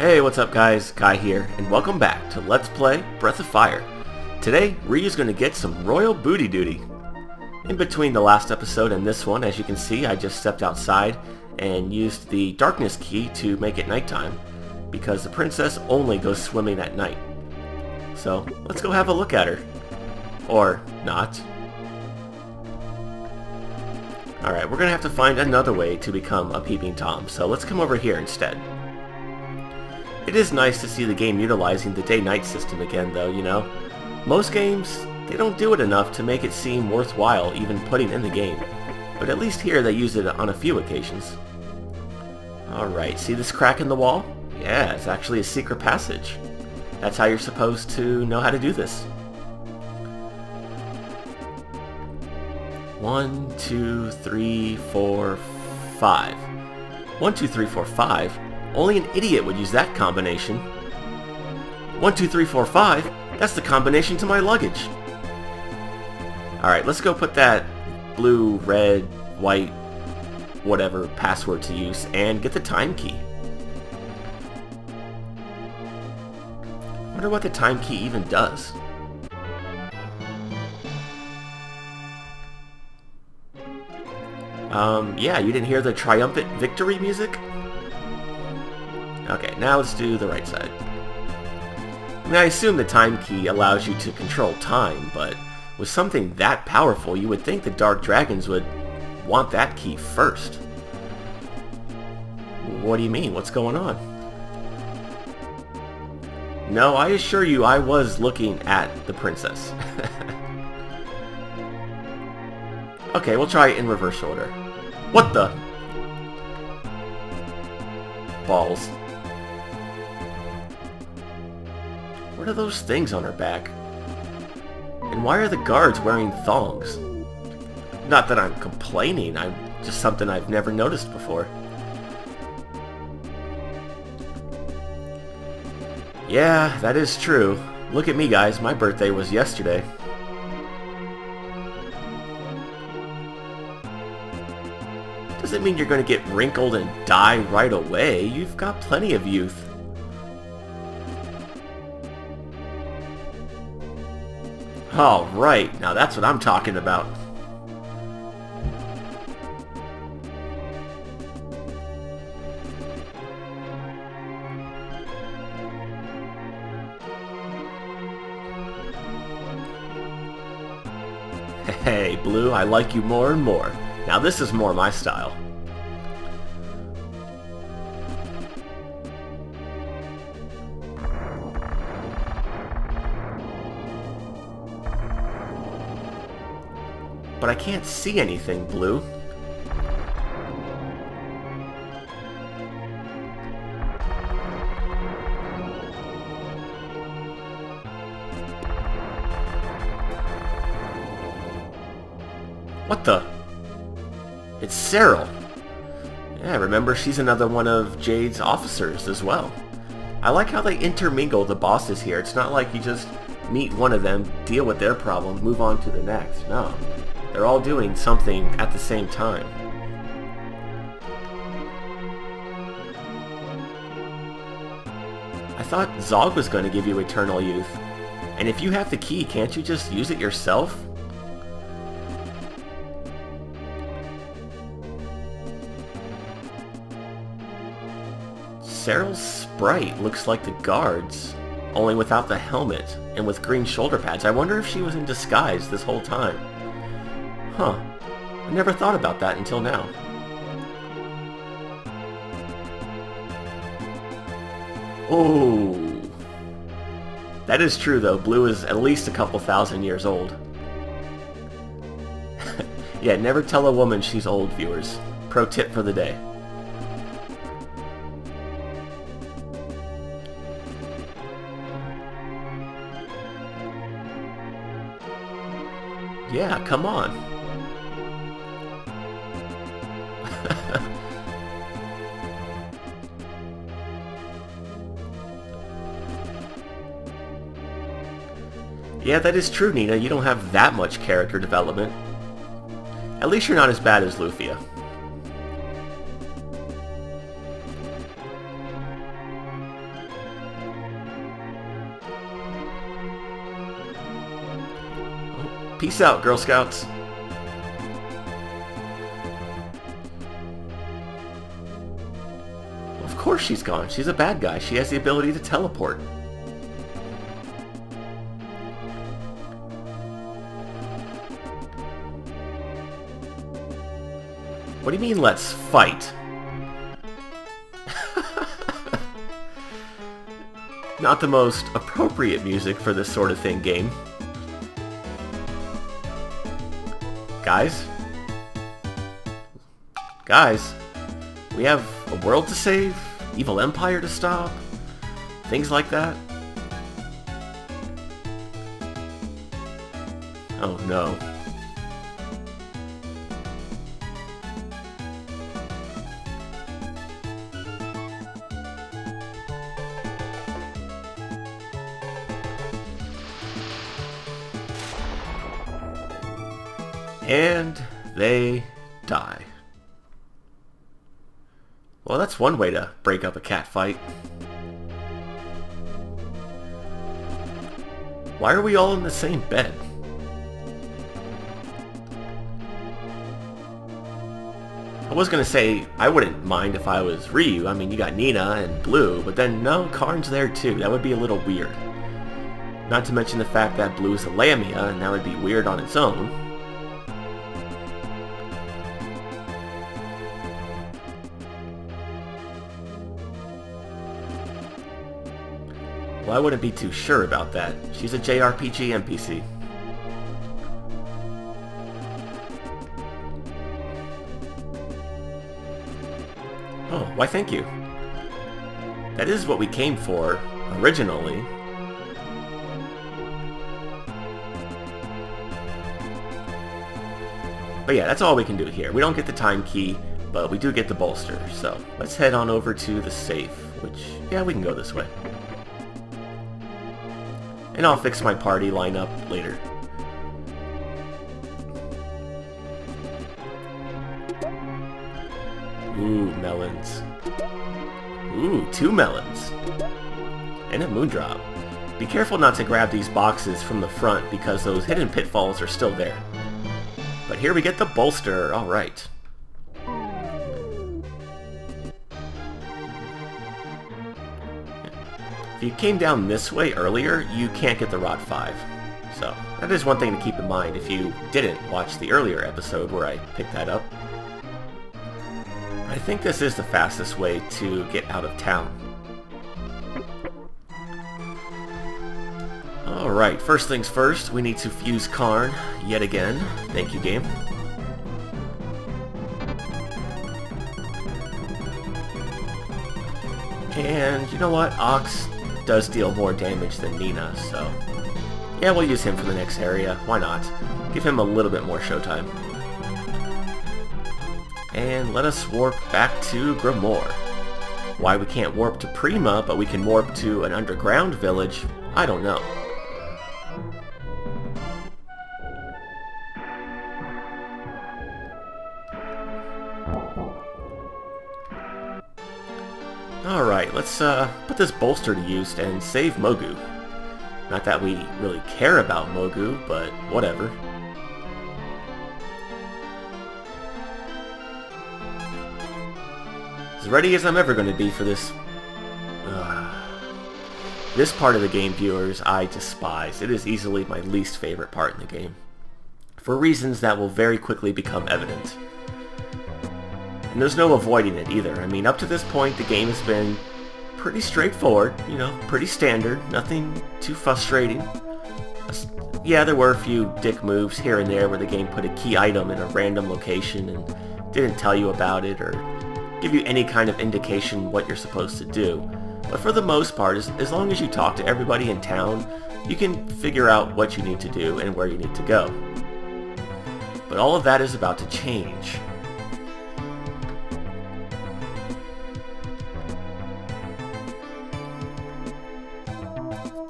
Hey, what's up guys? Guy here, and welcome back to Let's Play Breath of Fire. Today, Ryu's gonna get some royal booty duty. In between the last episode and this one, as you can see, I just stepped outside and used the darkness key to make it nighttime, because the princess only goes swimming at night. So, let's go have a look at her. Or not. Alright, we're gonna have to find another way to become a peeping Tom, so let's come over here instead. It is nice to see the game utilizing the day-night system again though, you know. Most games, they don't do it enough to make it seem worthwhile even putting in the game. But at least here they use it on a few occasions. Alright, see this crack in the wall? Yeah, it's actually a secret passage. That's how you're supposed to know how to do this. 1, 2, 3, 4, 5. 1, 2, 3, 4, 5? Only an idiot would use that combination. 1, 2, 3, 4, 5? That's the combination to my luggage. Alright, let's go put that blue, red, white, whatever password to use and get the time key. Wonder what the time key even does. Yeah, you didn't hear the triumphant victory music? Okay, now let's do the right side. I mean, I assume the time key allows you to control time, but with something that powerful, you would think the Dark Dragons would want that key first. What do you mean? What's going on? No, I assure you I was looking at the princess. Okay, we'll try it in reverse order. What the? Balls. What are those things on her back? And why are the guards wearing thongs? Not that I'm complaining, I'm just something I've never noticed before. Yeah, that is true. Look at me guys, my birthday was yesterday. Doesn't mean you're going to get wrinkled and die right away. You've got plenty of youth. Oh, right. Now that's what I'm talking about. Hey, Blue, I like you more and more. Now this is more my style. But I can't see anything, Blue. What the? It's Cyril. Yeah, remember she's another one of Jade's officers as well. I like how they intermingle the bosses here. It's not like you just meet one of them, deal with their problem, move on to the next. No. They're all doing something at the same time. I thought Zog was going to give you eternal youth. And if you have the key, can't you just use it yourself? Cyril's sprite looks like the guards, only without the helmet and with green shoulder pads. I wonder if she was in disguise this whole time. Huh. I never thought about that until now. Oh. That is true though. Blue is at least a couple thousand years old. Yeah, never tell a woman she's old, viewers. Pro tip for the day. Yeah, come on. Yeah, that is true, Nina. You don't have that much character development. At least you're not as bad as Lufia. Peace out, Girl Scouts. Of course she's gone. She's a bad guy. She has the ability to teleport. What do you mean, let's fight? Not the most appropriate music for this sort of thing, game. Guys? Guys? We have a world to save? Evil Empire to stop? Things like that? Oh no. And they die. Well, that's one way to break up a cat fight. Why are we all in the same bed? I was gonna say, I wouldn't mind if I was Ryu. I mean, you got Nina and Blue, but then no, Karn's there too. That would be a little weird. Not to mention the fact that Blue's a Lamia, and that would be weird on its own. Well, I wouldn't be too sure about that. She's a JRPG NPC. Oh, why thank you. That is what we came for, originally. But yeah, that's all we can do here. We don't get the time key, but we do get the bolster. So let's head on over to the safe, which, yeah, we can go this way. And I'll fix my party lineup later. Ooh, melons. Ooh, 2 melons. And a moondrop. Be careful not to grab these boxes from the front because those hidden pitfalls are still there. But here we get the bolster, alright. If you came down this way earlier, you can't get the Rod 5. So, that is one thing to keep in mind if you didn't watch the earlier episode where I picked that up. I think this is the fastest way to get out of town. Alright, first things first, we need to fuse Karn yet again. Thank you, game. And you know what? Ox does deal more damage than Nina, so yeah, we'll use him for the next area. Why not? Give him a little bit more showtime. And let us warp back to Grimoire. Why we can't warp to Prima, but we can warp to an underground village, I don't know. Alright, let's put this bolster to use and save Mogu. Not that we really care about Mogu, but whatever. As ready as I'm ever going to be for this. This part of the game, viewers, I despise. It is easily my least favorite part in the game. For reasons that will very quickly become evident. And there's no avoiding it either. I mean, up to this point, the game has been pretty straightforward, you know, pretty standard, nothing too frustrating. Yeah, there were a few dick moves here and there where the game put a key item in a random location and didn't tell you about it or give you any kind of indication what you're supposed to do. But for the most part, as long as you talk to everybody in town, you can figure out what you need to do and where you need to go. But all of that is about to change.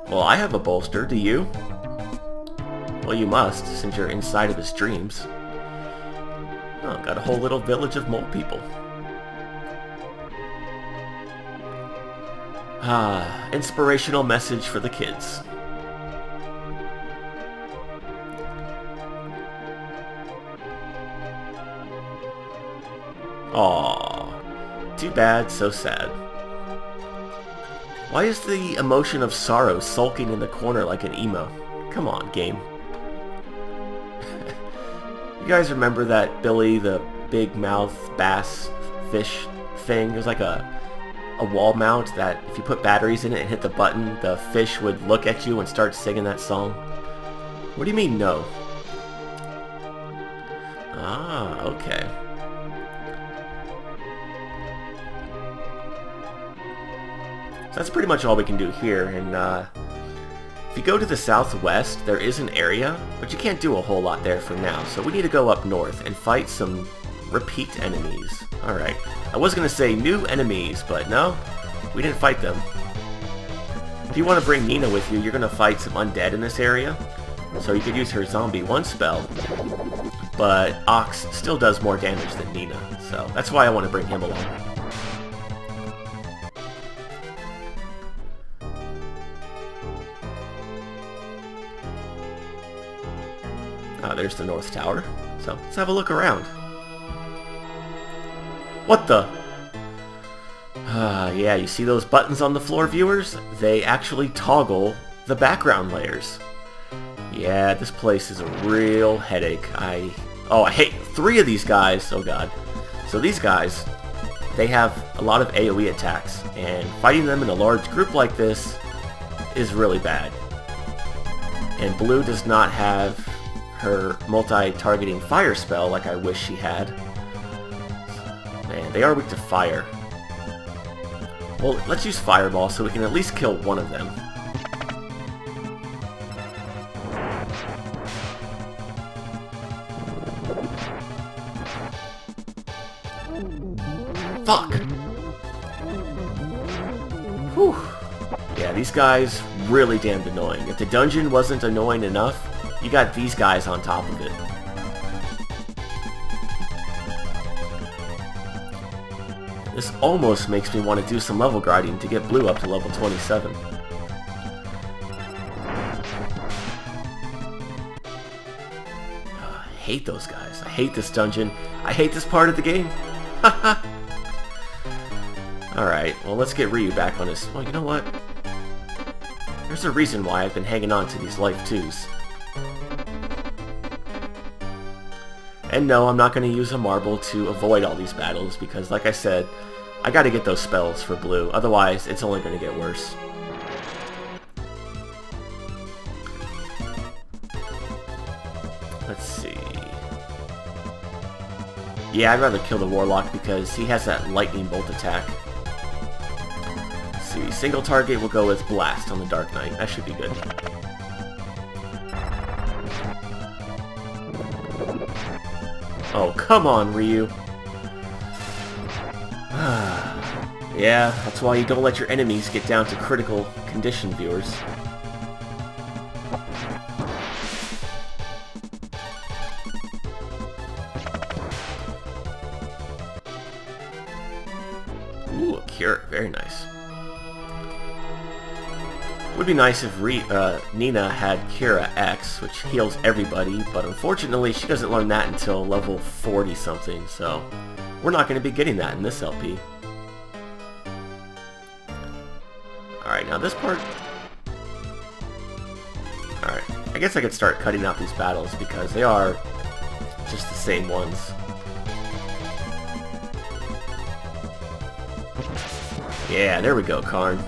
Well, I have a bolster, do you? Well, you must, since you're inside of his dreams. Oh, got a whole little village of mole people. Ah, inspirational message for the kids. Aww. Too bad, so sad. Why is the emotion of sorrow sulking in the corner like an emo? Come on, game. You guys remember that Billy the big mouth bass fish thing? It was like a wall mount that if you put batteries in it and hit the button, the fish would look at you and start singing that song. What do you mean, no? Ah, okay. So that's pretty much all we can do here, and if you go to the southwest, there is an area, but you can't do a whole lot there for now, so we need to go up north and fight some repeat enemies. Alright, I was going to say new enemies, but no, we didn't fight them. If you want to bring Nina with you, you're going to fight some undead in this area, so you could use her Zombie 1 spell, but Ox still does more damage than Nina, so that's why I want to bring him along. There's the North Tower, so let's have a look around. What the? Yeah, you see those buttons on the floor, viewers? They actually toggle the background layers. Yeah, this place is a real headache. I hate 3 of these guys. Oh god. So these guys, they have a lot of AoE attacks, and fighting them in a large group like this is really bad. And Blue does not have her multi-targeting fire spell like I wish she had. Man, they are weak to fire. Well, let's use Fireball so we can at least kill one of them. Fuck! Whew. Yeah, these guys really damned annoying. If the dungeon wasn't annoying enough, you got these guys on top of it. This almost makes me want to do some level grinding to get Blue up to level 27. I hate those guys. I hate this dungeon. I hate this part of the game. Alright, well let's get Ryu back on his... Well, you know what? There's a reason why I've been hanging on to these life 2s. And no, I'm not going to use a marble to avoid all these battles, because like I said, I gotta get those spells for Blue, otherwise it's only going to get worse. Let's see... Yeah, I'd rather kill the Warlock because he has that lightning bolt attack. Let's see, single target will go with Blast on the Dark Knight, that should be good. Oh, come on, Ryu. Yeah, that's why you don't let your enemies get down to critical condition, viewers. Ooh, a cure. Very nice. Would be nice if Nina had Cura X, which heals everybody, but unfortunately she doesn't learn that until level 40 something, so we're not going to be getting that in this LP. Alright, now this part... Alright, I guess I could start cutting out these battles because they are just the same ones. Yeah, there we go, Karn.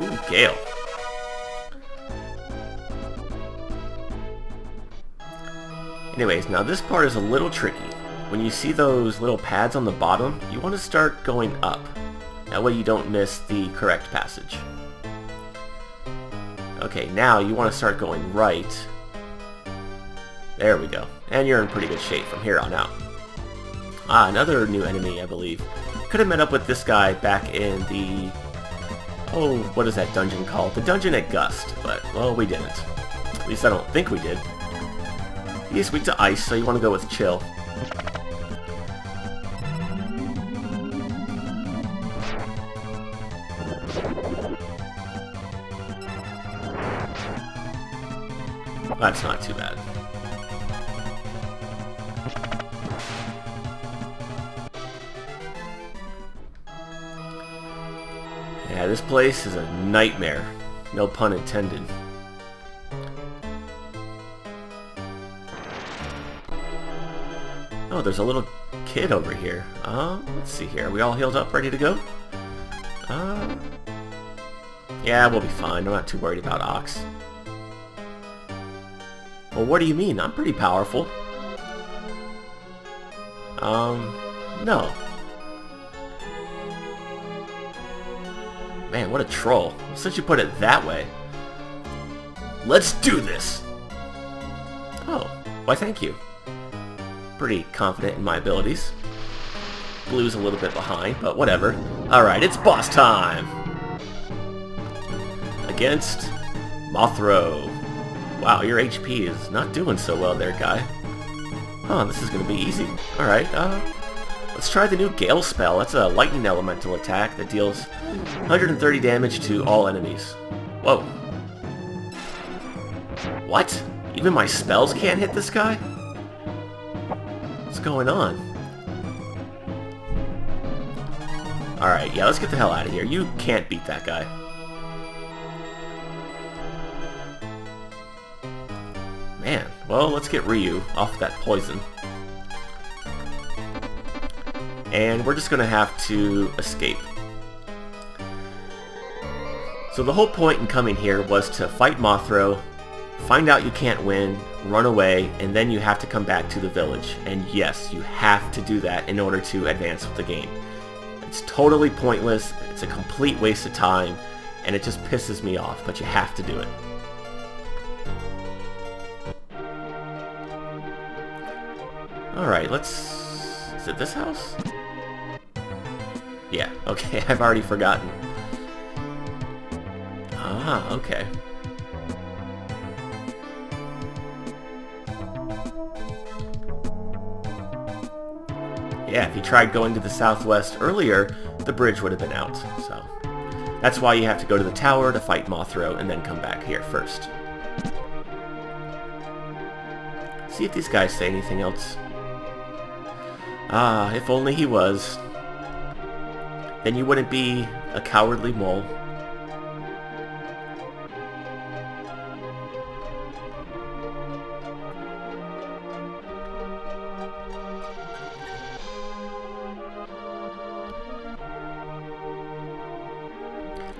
Ooh, Gale. Anyways, now this part is a little tricky. When you see those little pads on the bottom, you want to start going up. That way you don't miss the correct passage. Okay, now you want to start going right. There we go. And you're in pretty good shape from here on out. Ah, another new enemy, I believe. Could have met up with this guy back in the... Oh, what is that dungeon called? The dungeon at Gust, but, well, we didn't. At least I don't think we did. He's weak to ice, so you want to go with Chill. That's not too bad. Yeah, this place is a nightmare. No pun intended. Oh, there's a little kid over here. Let's see here. Are we all healed up, ready to go? Yeah, we'll be fine. I'm not too worried about Ox. Well, what do you mean? I'm pretty powerful. No. Man, what a troll. Since you put it that way. Let's do this! Oh, why thank you. Pretty confident in my abilities. Blue's a little bit behind, but whatever. Alright, it's boss time! Against Mothro. Wow, your HP is not doing so well there, guy. Huh, this is gonna be easy. Alright, let's try the new Gale spell. That's a lightning elemental attack that deals 130 damage to all enemies. Whoa. What? Even my spells can't hit this guy? What's going on? Alright, yeah, let's get the hell out of here. You can't beat that guy. Man, well, let's get Ryu off that poison. And we're just gonna have to escape. So the whole point in coming here was to fight Mothro, find out you can't win, run away, and then you have to come back to the village. And yes, you have to do that in order to advance with the game. It's totally pointless, it's a complete waste of time, and it just pisses me off, but you have to do it. Alright, let's... Is it this house? Yeah, okay, I've already forgotten. Ah, okay. Yeah, if you tried going to the southwest earlier, the bridge would have been out, so... That's why you have to go to the tower to fight Mothro and then come back here first. See if these guys say anything else. Ah, if only he was. Then you wouldn't be a cowardly mole.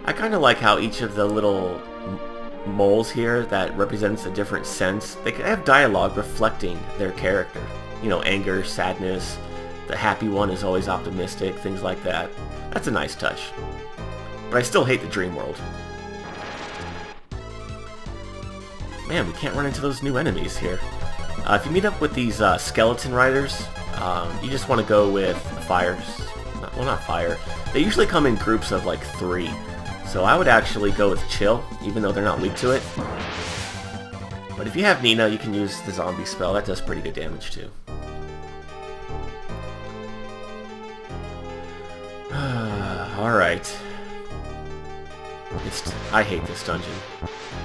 I kind of like how each of the little moles here that represents a different sense, they can have dialogue reflecting their character. You know, anger, sadness, the happy one is always optimistic, things like that. That's a nice touch. But I still hate the dream world. Man, we can't run into those new enemies here. If you meet up with these skeleton riders, you just want to go with fires. Well, not fire. They usually come in groups of like 3. So I would actually go with Chill, even though they're not weak to it. But if you have Nina, you can use the zombie spell. That does pretty good damage too. Alright. I hate this dungeon.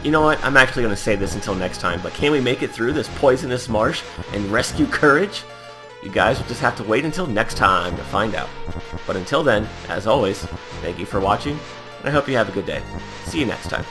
You know what? I'm actually going to save this until next time, but can we make it through this poisonous marsh and rescue Courage? You guys will just have to wait until next time to find out. But until then, as always, thank you for watching, and I hope you have a good day. See you next time.